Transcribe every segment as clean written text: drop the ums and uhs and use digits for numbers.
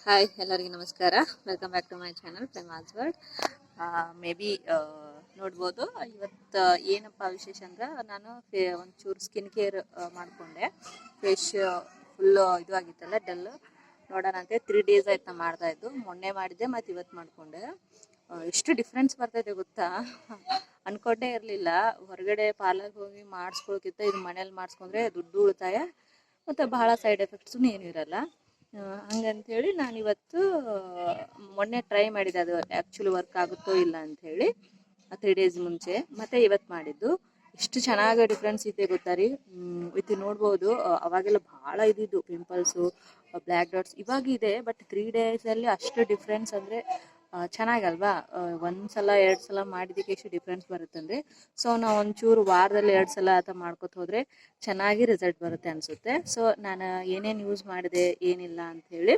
Hi ಎಲ್ಲರಿಗೂ ನಮಸ್ಕಾರ. Welcome back to my channel Prema's world. May be ನೋಡ್ಬೋದು ಇವತ್ತು ಏನಪ್ಪ ವಿಶೇಷ ಅಂದ್ರೆ ನಾನು ಒಂಚೂರು ಸ್ಕಿನ್ ಕೇರ್ ಮಾಡಿಕೊಂಡೆ. ಫೇಸ್ ಫುಲ್ಲು ಇದು ಆಗಿತ್ತಲ್ಲ ಡಲ್ ನೋಡೋಣ ಅಂತ 3 days ಆಯ್ತು ನಾ ಮಾಡ್ತಾ ಇದ್ದು. ಮೊನ್ನೆ ಮಾಡಿದ್ದೆ ಮತ್ತು ಇವತ್ತು ಮಾಡಿಕೊಂಡೆ. ಎಷ್ಟು ಡಿಫ್ರೆನ್ಸ್ ಬರ್ತೈತೆ ಗೊತ್ತಾ, ಅನ್ಕೊಂಡೇ ಇರಲಿಲ್ಲ. ಹೊರಗಡೆ ಪಾರ್ಲರ್ಗೆ ಹೋಗಿ ಮಾಡಿಸ್ಕೊಳಕ್ಕಿಂತ ಇದು ಮನೇಲಿ ಮಾಡಿಸ್ಕೊಂಡ್ರೆ ದುಡ್ಡು ಉಳಿತಾಯ ಮತ್ತು ಬಹಳ ಸೈಡ್ ಎಫೆಕ್ಟ್ಸು ಏನೂ ಇರಲ್ಲ. ಹಂಗಂಥೇಳಿ ನಾನಿವತ್ತು ಮೊನ್ನೆ ಟ್ರೈ ಮಾಡಿದೆ, ಅದು ಆ್ಯಕ್ಚುಲಿ ವರ್ಕ್ ಆಗುತ್ತೋ ಇಲ್ಲ ಅಂಥೇಳಿ 3 days ಮುಂಚೆ, ಮತ್ತು ಇವತ್ತು ಮಾಡಿದ್ದು. ಎಷ್ಟು ಚೆನ್ನಾಗಿ ಡಿಫ್ರೆನ್ಸ್ ಇದೆ ಗೊತ್ತಾ ರೀ. ಇದು ನೋಡ್ಬೋದು, ಅವಾಗೆಲ್ಲ ಭಾಳ ಇದ್ದಿದ್ದು ಪಿಂಪಲ್ಸು, ಬ್ಲ್ಯಾಕ್ ಡಾಟ್ಸ್. ಇವಾಗಿದೆ, ಬಟ್ 3 daysಲ್ಲಿ ಅಷ್ಟು ಡಿಫ್ರೆನ್ಸ್ ಅಂದರೆ ಚೆನ್ನಾಗಲ್ವಾ. ಒಂದು ಸಲ 2 ಸಲ ಮಾಡಿದ್ದಕ್ಕೆ ಎಷ್ಟು ಡಿಫ್ರೆನ್ಸ್ ಬರುತ್ತಂದರೆ, ಸೊ ನಾವು ಒಂಚೂರು ವಾರದಲ್ಲಿ 2 ಸಲ ಅಥವಾ ಮಾಡ್ಕೊತ ಹೋದರೆ ಚೆನ್ನಾಗಿ ರಿಸಲ್ಟ್ ಬರುತ್ತೆ ಅನಿಸುತ್ತೆ. ಸೊ ನಾನು ಏನೇನು ಯೂಸ್ ಮಾಡಿದೆ ಏನಿಲ್ಲ ಅಂಥೇಳಿ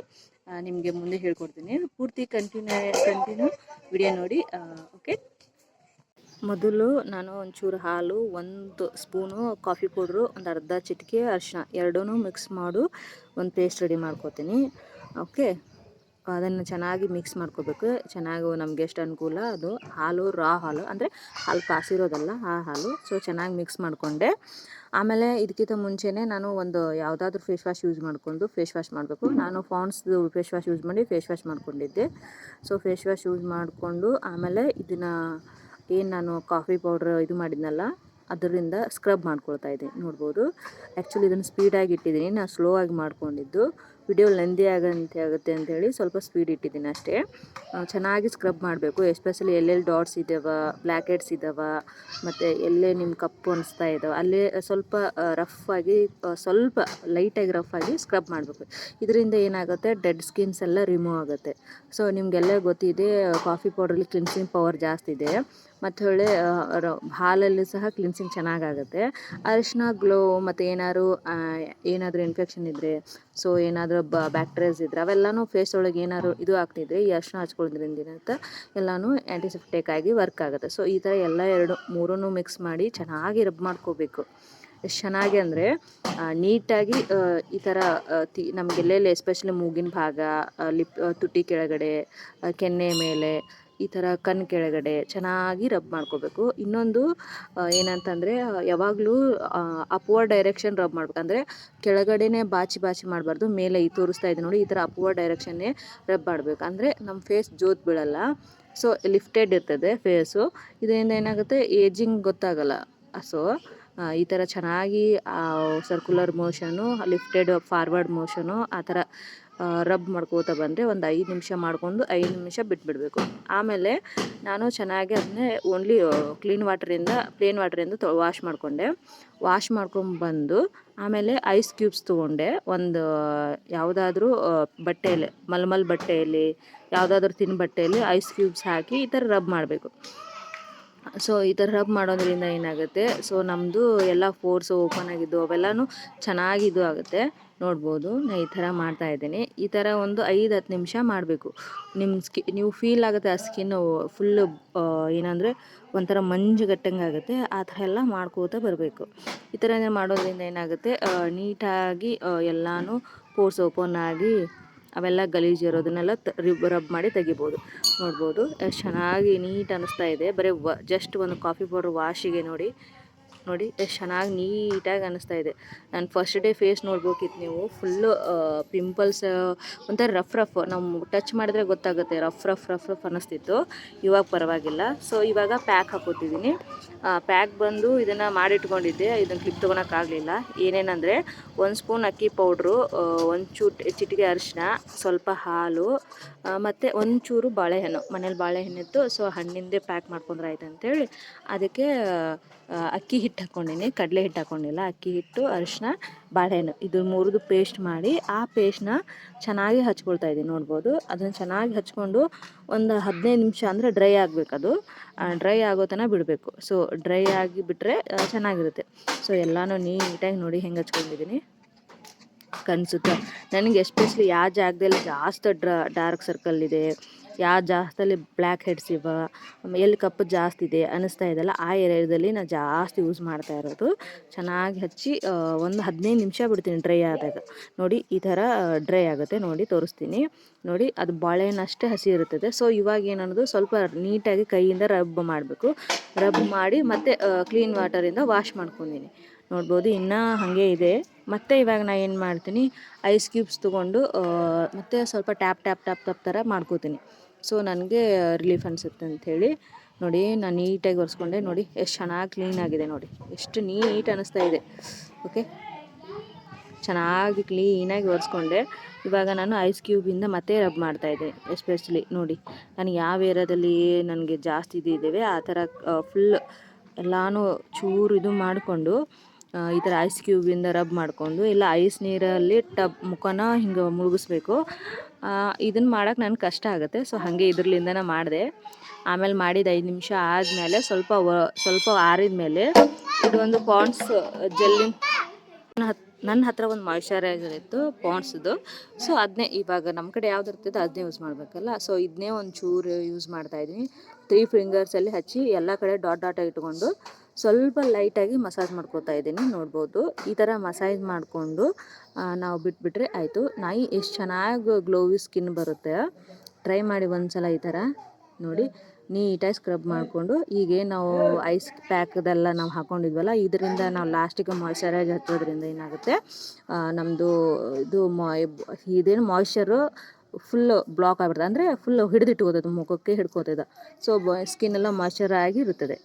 ನಿಮಗೆ ಮುಂದೆ ಹೇಳ್ಕೊಡ್ತೀನಿ. ಪೂರ್ತಿ ಕಂಟಿನ್ಯೂ ವಿಡಿಯೋ ನೋಡಿ. ಓಕೆ, ಮೊದಲು ನಾನು ಒಂಚೂರು ಹಾಲು, 1 ಸ್ಪೂನು ಕಾಫಿ ಪೌಡ್ರು, ಒಂದು ಅರ್ಧ ಚಿಟಿಕೆ ಅರಿಶಿನ ಎರಡೂ ಮಿಕ್ಸ್ ಮಾಡು ಒಂದು ಪೇಸ್ಟ್ ರೆಡಿ ಮಾಡ್ಕೋತೀನಿ. ಓಕೆ, ಅದನ್ನು ಚೆನ್ನಾಗಿ ಮಿಕ್ಸ್ ಮಾಡ್ಕೋಬೇಕು. ಚೆನ್ನಾಗಿ ನಮ್ಗೆ ಎಷ್ಟು ಅನುಕೂಲ ಅದು ಹಾಲು, ರಾ ಹಾಲು ಅಂದರೆ ಹಾಲು ಕಾಸಿರೋದಲ್ಲ, ಆ ಹಾಲು. ಸೊ ಚೆನ್ನಾಗಿ ಮಿಕ್ಸ್ ಮಾಡಿಕೊಂಡೆ. ಆಮೇಲೆ ಇದಕ್ಕಿಂತ ಮುಂಚೆನೇ ನಾನು ಒಂದು ಯಾವುದಾದ್ರೂ ಫೇಸ್ ವಾಶ್ ಯೂಸ್ ಮಾಡಿಕೊಂಡು ಫೇಸ್ ವಾಶ್ ಮಾಡಬೇಕು. ನಾನು ಪಾಂಡ್ಸ್ದು ಫೇಸ್ ವಾಶ್ ಯೂಸ್ ಮಾಡಿ ಫೇಸ್ ವಾಶ್ ಮಾಡ್ಕೊಂಡಿದ್ದೆ. ಸೊ ಫೇಸ್ ವಾಶ್ ಯೂಸ್ ಮಾಡಿಕೊಂಡು ಆಮೇಲೆ ಇದನ್ನು ಏನು ನಾನು ಕಾಫಿ ಪೌಡ್ರ್ ಇದು ಮಾಡಿದ್ನಲ್ಲ ಅದರಿಂದ ಸ್ಕ್ರಬ್ ಮಾಡ್ಕೊಳ್ತಾ ಇದ್ದೀನಿ. ನೋಡ್ಬೋದು, ಆ್ಯಕ್ಚುಲಿ ಇದನ್ನು ಸ್ಪೀಡಾಗಿ ಇಟ್ಟಿದ್ದೀನಿ, ನಾನು ಸ್ಲೋ ಆಗಿ ಮಾಡ್ಕೊಂಡಿದ್ದು. ವಿಡಿಯೋ ಲೆಂದಿ ಆಗುತ್ತೆ ಅಂಥೇಳಿ ಸ್ವಲ್ಪ ಸ್ಪೀಡ್ ಇಟ್ಟಿದ್ದೀನಿ ಅಷ್ಟೇ. ಚೆನ್ನಾಗಿ ಸ್ಕ್ರಬ್ ಮಾಡಬೇಕು. ಎಸ್ಪೆಷಲಿ ಎಲ್ಲೆಲ್ಲಿ ಡಾಟ್ಸ್ ಇದ್ದಾವೆ, ಬ್ಲ್ಯಾಕ್ ಹೆಡ್ಸ್ ಇದ್ದಾವೆ, ಮತ್ತು ಎಲ್ಲೇ ನಿಮ್ಮ ಕಪ್ಪು ಅನಿಸ್ತಾ ಇದ್ದಾವೆ ಅಲ್ಲೇ ಸ್ವಲ್ಪ ರಫಾಗಿ, ಸ್ವಲ್ಪ ಲೈಟಾಗಿ ರಫಾಗಿ ಸ್ಕ್ರಬ್ ಮಾಡಬೇಕು. ಇದರಿಂದ ಏನಾಗುತ್ತೆ, ಡೆಡ್ ಸ್ಕಿನ್ಸ್ ಎಲ್ಲ ರಿಮೂವ್ ಆಗುತ್ತೆ. ಸೊ ನಿಮಗೆಲ್ಲ ಗೊತ್ತಿದೆ, ಕಾಫಿ ಪೌಡ್ರಲ್ಲಿ ಕ್ಲಿನ್ಸಿಂಗ್ ಪವರ್ ಜಾಸ್ತಿ ಇದೆ. ಮತ್ತು ಹೊಳ್ಳೆ ಹಾಲಲ್ಲಿ ಸಹ ಕ್ಲಿನ್ಸಿಂಗ್ ಚೆನ್ನಾಗಾಗುತ್ತೆ. ಅರಿಶಿನ ಗ್ಲೋ ಮತ್ತು ಏನಾದರೂ ಇನ್ಫೆಕ್ಷನ್ ಇದ್ದರೆ, ಸೊ ಏನಾದರೂ ಬ್ಯಾಕ್ಟೀರಿಯಾಸ್ ಇದ್ದರೆ ಅವೆಲ್ಲನೂ ಫೇಸ್ ಒಳಗೆ ಏನಾದ್ರು ಇದು ಆಗ್ತಿದ್ರೆ ಈ ಅರಿಶಿನ ಹಚ್ಕೊಳ್ಳೋದ್ರಿಂದ ಏನಾಗುತ್ತೆ, ಎಲ್ಲನೂ ಆ್ಯಂಟಿಸೆಪ್ಟಿಕ್ ಆಗಿ ವರ್ಕ್ ಆಗುತ್ತೆ. ಸೊ ಈ ಥರ ಎಲ್ಲ 2-3 ಮಿಕ್ಸ್ ಮಾಡಿ ಚೆನ್ನಾಗಿ ರಬ್ ಮಾಡ್ಕೋಬೇಕು. ಎಷ್ಟು ಚೆನ್ನಾಗಿ ಅಂದರೆ ನೀಟಾಗಿ ಈ ಥರ ನಮಗೆಲ್ಲೆಲ್ಲಿ ಎಸ್ಪೆಷಲಿ ಮೂಗಿನ ಭಾಗ, ತುಟಿ ಕೆಳಗಡೆ, ಕೆನ್ನೆ ಮೇಲೆ, ಈ ಥರ ಕಣ್ಣು ಕೆಳಗಡೆ ಚೆನ್ನಾಗಿ ರಬ್ ಮಾಡ್ಕೋಬೇಕು. ಇನ್ನೊಂದು ಏನಂತಂದರೆ, ಯಾವಾಗಲೂ ಅಪ್ವರ್ಡ್ ಡೈರೆಕ್ಷನ್ ರಬ್ ಮಾಡ್ಬೇಕು. ಅಂದರೆ ಕೆಳಗಡೆನೇ ಬಾಚಿ ಮಾಡಬಾರ್ದು, ಮೇಲೆ ಈ ತೋರಿಸ್ತಾ ಇದೆ ನೋಡಿ, ಈ ಥರ ಅಪ್ವರ್ಡ್ ಡೈರೆಕ್ಷನ್ನೇ ರಬ್ ಮಾಡಬೇಕು. ಅಂದರೆ ನಮ್ಮ ಫೇಸ್ ಜೋತ್ ಬೀಳಲ್ಲ. ಸೊ ಲಿಫ್ಟೆಡ್ ಇರ್ತದೆ ಫೇಸು. ಇದರಿಂದ ಏನಾಗುತ್ತೆ, ಏಜಿಂಗ್ ಗೊತ್ತಾಗಲ್ಲ. ಸೊ ಈ ಥರ ಚೆನ್ನಾಗಿ circular motion, lifted forward motion ಆ ಥರ ರಬ್ ಮಾಡ್ಕೋತಾ ಬಂದರೆ ಒಂದು 5 ನಿಮಿಷ ಮಾಡ್ಕೊಂಡು 5 ನಿಮಿಷ ಬಿಟ್ಬಿಡಬೇಕು. ಆಮೇಲೆ ನಾನು ಚೆನ್ನಾಗಿ ಅದನ್ನೇ ಓನ್ಲಿ ಪ್ಲೇನ್ ವಾಟರಿಂದ ವಾಶ್ ಮಾಡಿಕೊಂಡೆ. ವಾಶ್ ಮಾಡ್ಕೊಂಬಂದು ಆಮೇಲೆ ಐಸ್ ಕ್ಯೂಬ್ಸ್ ತೊಗೊಂಡೆ. ಒಂದು ಯಾವುದಾದ್ರೂ ಬಟ್ಟೆಯಲ್ಲಿ, ಮಲ್ಮಲ್ ಬಟ್ಟೆಯಲ್ಲಿ, ಯಾವುದಾದ್ರೂ ತಿನ್ ಬಟ್ಟೆಯಲ್ಲಿ ಐಸ್ ಕ್ಯೂಬ್ಸ್ ಹಾಕಿ ಈ ಥರ ರಬ್ ಮಾಡಬೇಕು. ಸೊ ಈ ಥರ ರಬ್ ಮಾಡೋದ್ರಿಂದ ಏನಾಗುತ್ತೆ, ಸೊ ನಮ್ಮದು ಎಲ್ಲ ಪೋರ್ಸ್ ಓಪನ್ ಆಗಿದ್ದು ಅವೆಲ್ಲನೂ ಚೆನ್ನಾಗಿ ಇದು ಆಗುತ್ತೆ. ನೋಡ್ಬೋದು, ನಾನು ಈ ಥರ ಮಾಡ್ತಾಯಿದ್ದೀನಿ. ಈ ಥರ ಒಂದು 5-10 ನಿಮಿಷ ಮಾಡಬೇಕು. ನೀವು ಫೀಲ್ ಆಗುತ್ತೆ ಆ ಸ್ಕಿನ್ನು ಫುಲ್ಲು ಏನಂದರೆ ಒಂಥರ ಮಂಜುಗಟ್ಟಂಗೆ ಆಗುತ್ತೆ. ಆ ಥರ ಎಲ್ಲ ಮಾಡ್ಕೋತಾ ಬರಬೇಕು. ಈ ಥರ ಮಾಡೋದ್ರಿಂದ ಏನಾಗುತ್ತೆ, ನೀಟಾಗಿ ಎಲ್ಲನೂ ಪೋರ್ಸ್ ಓಪನ್ ಆಗಿ ಅವೆಲ್ಲ ಗಲೀಜು ಇರೋದನ್ನೆಲ್ಲ ರಬ್ ಮಾಡಿ ತೆಗಿಬೋದು. ನೋಡ್ಬೋದು ಎಷ್ಟು ಚೆನ್ನಾಗಿ ನೀಟ್ ಅನ್ನಿಸ್ತಾ ಇದೆ. ಬರೀ ಜಸ್ಟ್ ಒಂದು ಕಾಫಿ ಪೌಡ್ರ್ ವಾಶಿಗೆ ನೋಡಿ ಎಷ್ಟು ಚೆನ್ನಾಗಿ ನೀಟಾಗಿ ಅನ್ನಿಸ್ತಾ ಇದೆ. ನಾನು ಫಸ್ಟ್ ಡೇ ಫೇಸ್ ನೋಡ್ಬೇಕಿತ್ತು ನೀವು, ಫುಲ್ಲು ಪಿಂಪಲ್ಸ್ ಒಂಥರ ರಫ್ ನಾವು ಟಚ್ ಮಾಡಿದ್ರೆ ಗೊತ್ತಾಗುತ್ತೆ, ರಫ್ ಅನ್ನಿಸ್ತಿತ್ತು. ಇವಾಗ ಪರವಾಗಿಲ್ಲ. ಸೊ ಇವಾಗ ಪ್ಯಾಕ್ ಹಾಕೋತಿದ್ದೀನಿ. ಪ್ಯಾಕ್ ಬಂದು ಇದನ್ನು ಮಾಡಿಟ್ಕೊಂಡಿದ್ದೆ, ಇದನ್ನು ಕ್ಲಿಪ್ ತೊಗೊಳಕ್ಕಾಗಲಿಲ್ಲ. ಏನೇನಂದರೆ 1 ಸ್ಪೂನ್ ಅಕ್ಕಿ ಪೌಡ್ರು, ಚಿಟಿಕೆ ಅರಿಶಿನ, ಸ್ವಲ್ಪ ಹಾಲು, ಮತ್ತು ಒಂಚೂರು ಬಾಳೆಹಣ್ಣು. ಮನೇಲಿ ಬಾಳೆಹಣ್ಣಿತ್ತು, ಸೊ ಹಣ್ಣಿಂದೇ ಪ್ಯಾಕ್ ಮಾಡ್ಕೊಂಡ್ರೆ ಆಯ್ತು ಅಂತೇಳಿ ಅದಕ್ಕೆ ಅಕ್ಕಿ ಹಿಟ್ಟು ಹಾಕ್ಕೊಂಡಿನಿ, ಕಡಲೆ ಹಿಟ್ಟು ಹಾಕ್ಕೊಂಡಿಲ್ಲ. ಅಕ್ಕಿ ಹಿಟ್ಟು, ಅರಿಶಿನ, ಬಾಳೆಹಣ್ಣು ಇದು 3 ಪೇಸ್ಟ್ ಮಾಡಿ ಆ ಪೇಸ್ಟ್ನ ಚೆನ್ನಾಗಿ ಹಚ್ಕೊಳ್ತಾ ಇದ್ದೀನಿ. ನೋಡ್ಬೋದು, ಅದನ್ನು ಚೆನ್ನಾಗಿ ಹಚ್ಕೊಂಡು ಒಂದು 15 ನಿಮಿಷ ಅಂದರೆ ಡ್ರೈ ಆಗಬೇಕು. ಅದು ಡ್ರೈ ಆಗೋ ತನಕ ಬಿಡಬೇಕು. ಸೊ ಡ್ರೈ ಆಗಿ ಬಿಟ್ಟರೆ ಚೆನ್ನಾಗಿರುತ್ತೆ. ಸೊ ಎಲ್ಲನೂ ನೀಟಾಗಿ ನೋಡಿ ಹೆಂಗೆ ಹಚ್ಕೊಂಡಿದ್ದೀನಿ ಕಾಣಿಸುತ್ತೆ. ನನಗೆ ಎಸ್ಪೆಷಲಿ ಯಾವ ಜಾಗದಲ್ಲಿ ಜಾಸ್ತಿ ಡಾರ್ಕ್ ಸರ್ಕಲ್ ಇದೆ, ಯಾವ ಜಾಸ್ತಿಯಲ್ಲಿ ಬ್ಲ್ಯಾಕ್ ಹೆಡ್ಸ್ ಇವ, ಎಲ್ಲಿ ಕಪ್ಪು ಜಾಸ್ತಿ ಇದೆ ಅನ್ನಿಸ್ತಾ ಇದೆಯಲ್ಲ, ಆ ಏರಿಯಾದಲ್ಲಿ ನಾನು ಜಾಸ್ತಿ ಯೂಸ್ ಮಾಡ್ತಾ ಇರೋದು. ಚೆನ್ನಾಗಿ ಹಚ್ಚಿ ಒಂದು 15 ನಿಮಿಷ ಬಿಡ್ತೀನಿ ಡ್ರೈ ಆದಾಗ. ನೋಡಿ ಈ ಥರ ಡ್ರೈ ಆಗುತ್ತೆ, ನೋಡಿ ತೋರಿಸ್ತೀನಿ. ನೋಡಿ ಅದು ಬಾಳೆಹಣ್ಣಷ್ಟೇ ಹಸಿ ಇರುತ್ತದೆ. ಸೊ ಇವಾಗ ಏನನ್ನೋದು ಸ್ವಲ್ಪ ನೀಟಾಗಿ ಕೈಯಿಂದ ರಬ್ ಮಾಡಬೇಕು. ರಬ್ ಮಾಡಿ ಮತ್ತೆ ಕ್ಲೀನ್ ವಾಟರಿಂದ ವಾಶ್ ಮಾಡ್ಕೊಂಡಿನಿ. ನೋಡ್ಬೋದು ಇನ್ನೂ ಹಾಗೆ ಇದೆ. ಮತ್ತು ಇವಾಗ ನಾನು ಏನು ಮಾಡ್ತೀನಿ, ಐಸ್ ಕ್ಯೂಬ್ಸ್ ತೊಗೊಂಡು ಮತ್ತು ಸ್ವಲ್ಪ ಟ್ಯಾಪ್ ಥರ ಮಾಡ್ಕೋತೀನಿ. ಸೊ ನನಗೆ ರಿಲೀಫ್ ಅನಿಸುತ್ತೆ ಅಂಥೇಳಿ ನೋಡಿ ನಾನು ನೀಟಾಗಿ ಒರೆಸ್ಕೊಂಡೆ. ನೋಡಿ ಎಷ್ಟು ಚೆನ್ನಾಗಿ ಕ್ಲೀನಾಗಿದೆ, ನೋಡಿ ಎಷ್ಟು ನೀಟ್ ಅನ್ನಿಸ್ತಾ ಇದೆ. ಓಕೆ, ಚೆನ್ನಾಗಿ ಕ್ಲೀನಾಗಿ ಒರೆಸ್ಕೊಂಡೆ. ಇವಾಗ ನಾನು ಐಸ್ ಕ್ಯೂಬಿಂದ ಮತ್ತೆ ರಬ್ ಮಾಡ್ತಾಯಿದ್ದೆ. ಎಸ್ಪೆಷಲಿ ನೋಡಿ ನಾನು ಯಾವ ಏರಿಯಾದಲ್ಲಿ ನನಗೆ ಜಾಸ್ತಿ ಇದ್ದೇವೆ ಆ ಥರ ಫುಲ್ ಎಲ್ಲನೂ ಚೂರು ಇದು ಮಾಡಿಕೊಂಡು ಈ ಥರ ಐಸ್ ಕ್ಯೂಬಿಂದ ರಬ್ ಮಾಡಿಕೊಂಡು, ಇಲ್ಲ ಐಸ್ ನೀರಲ್ಲಿ ಮುಖನ ಹಿಂಗೆ ಮುಳುಗಿಸ್ಬೇಕು. ಇದನ್ನು ಮಾಡೋಕೆ ನನಗೆ ಕಷ್ಟ ಆಗುತ್ತೆ. ಸೊ ಹಾಗೆ ಇದ್ರಲಿಂದನೇ ಮಾಡಿದೆ. ಆಮೇಲೆ ಮಾಡಿದ 5 ನಿಮಿಷ ಆದಮೇಲೆ ಸ್ವಲ್ಪ ಆರಿದ ಮೇಲೆ ಇದು ಒಂದು ಪಾಂಡ್ಸ್ ಜೆಲ್ಲಿನ ನನ್ನ ಹತ್ರ ಒಂದು ಮಾಯ್ಶ್ಚರೈಸರ್ ಇತ್ತು ಪಾಂಡ್ಸ್ದು. ಸೊ ಅದನ್ನೇ ಇವಾಗ ನಮ್ಮ ಕಡೆ ಯಾವ್ದು ಇರ್ತದೆ ಅದನ್ನೇ ಯೂಸ್ ಮಾಡಬೇಕಲ್ಲ. ಸೊ ಇದನ್ನೇ ಒಂದು ಚೂರು ಯೂಸ್ ಮಾಡ್ತಾಯಿದ್ದೀನಿ. 3 ಫಿಂಗರ್ಸಲ್ಲಿ ಹಚ್ಚಿ ಎಲ್ಲ ಕಡೆ ಡಾಟ್ ಇಟ್ಕೊಂಡು ಸ್ವಲ್ಪ ಲೈಟಾಗಿ ಮಸಾಜ್ ಮಾಡ್ಕೋತಾ ಇದ್ದೀನಿ. ನೋಡ್ಬೋದು ಈ ಥರ ಮಸಾಜ್ ಮಾಡಿಕೊಂಡು ನಾವು ಬಿಟ್ಬಿಟ್ರೆ ಆಯಿತು. ನಾಯಿ ಎಷ್ಟು ಚೆನ್ನಾಗಿ ಗ್ಲೋವಿ ಸ್ಕಿನ್ ಬರುತ್ತೆ. ಟ್ರೈ ಮಾಡಿ ಒಂದ್ಸಲ ಈ ಥರ ನೋಡಿ. ನೀಟಾಗಿ ಸ್ಕ್ರಬ್ ಮಾಡಿಕೊಂಡು ಈಗ ನಾವು ಐಸ್ ಪ್ಯಾಕ್ದೆಲ್ಲ ನಾವು ಹಾಕ್ಕೊಂಡಿದ್ವಲ್ಲ, ಇದರಿಂದ ನಾವು ಲಾಸ್ಟಿಗೆ ಮಾಯ್ಶ್ಚರೈಸ್ ಹಚ್ಚೋದ್ರಿಂದ ಏನಾಗುತ್ತೆ, ನಮ್ಮದು ಇದು ಇದೇನು ಮಾಯ್ಶ್ಚರು ಫುಲ್ಲು ಬ್ಲಾಕ್ ಆಗಿಬಿಡ್ತದೆ. ಅಂದರೆ ಫುಲ್ಲು ಹಿಡಿದಿಟ್ಕೋತದೆ, ಮುಖಕ್ಕೆ ಹಿಡ್ಕೋತದೆ. ಸೊ ಸ್ಕಿನ್ ಎಲ್ಲ ಮಾಯ್ಶ್ಚರ್ ಆಗಿ ಇರುತ್ತದೆ.